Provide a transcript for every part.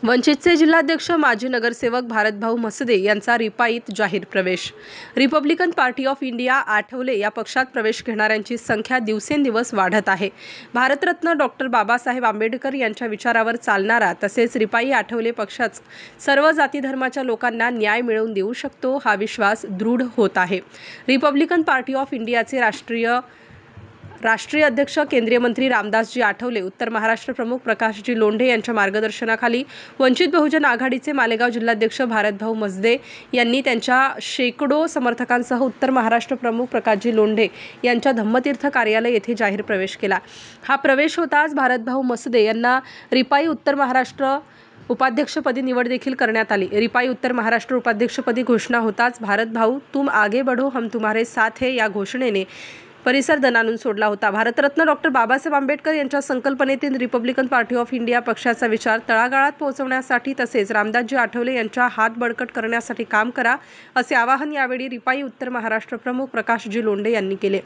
वंचितचे जिल्हाध्यक्ष माजी नगरसेवक भारतभाऊ म्हसदे यांचा रिपाईत जाहीर प्रवेश। Republican party of India Athawale या पक्षात प्रवेश घेणाऱ्यांची संख्या दिवसेंदिवस वाढत आहे। भारतरत्न डॉक्टर बाबासाहेब आंबेडकर यांच्या विचारावर चालणारा तसेच रिपाई आठवले पक्षाच सर्व जाती धर्माच्या लोकांना न्याय मिळवून देऊ शकतो हा विश्वास दृढ होत आहे। रिपब्लिकन पार्टी ऑफ इंडियाचे राष्ट्रीय अध्यक्ष केंद्रीय मंत्री रामदासजी आठवले, उत्तर महाराष्ट्र प्रमुख प्रकाशजी लोंढे यांच्या मार्गदर्शनाखाली वंचित बहुजन आघाडीचे मालेगाव जिल्हाध्यक्ष भारतभाऊ म्हसदे यांनी त्यांच्या शेकडो समर्थकांसह उत्तर महाराष्ट्र प्रमुख प्रकाशजी लोंढे यांच्या धम्मतीर्थ कार्यालय येथे जाहीर प्रवेश केला। हा प्रवेश होताच भारतभाऊ म्हसदे यांना रिपाई उत्तर महाराष्ट्र उपाध्यक्षपदी निवड देखील करण्यात आली। रिपाई उत्तर महाराष्ट्र उपाध्यक्षपदी घोषणा होताच भारतभाऊ तुम आगे बढ़ो हम तुम्हारे साथ है या घोषणेने परिसर दणाणून सोडला होता। भारतरत्न डॉक्टर बाबासाहेब आंबेडकर यांच्या संकल्पनेतील रिपब्लिकन पार्टी ऑफ इंडिया पक्षाचा विचार तळागाळात पोहोचवण्यासाठी तसेच रामदासजी आठवले यांच्या हात बळकट करण्यासाठी काम करा असे आवाहन यावेळी रिपाई उत्तर महाराष्ट्र प्रमुख प्रकाशजी लोंढे यांनी केले।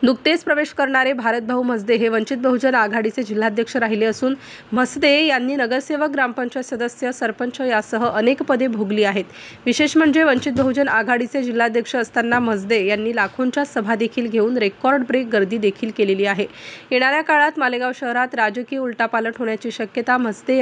नुकतेच प्रवेश करणारे भारतभाऊ म्हसदे हे वंचित बहुजन आघाडीचे जिल्हाध्यक्ष राहिले असून म्हसदे यांनी नगरसेवक, ग्रामपंचायत सदस्य, सरपंच यासह अनेक पदे भोगली आहेत। विशेष म्हणजे वंचित बहुजन आघाडीचे जिल्हाध्यक्ष असताना म्हसदे यांनी लाखोंच्या सभा देखील घेऊन रेकॉर्ड ब्रेक गर्दी देखील केलेली आहे। येणाऱ्या काळात मालेगाव शहरात राजकीय उलटापालट होण्याची शक्यता म्हसदे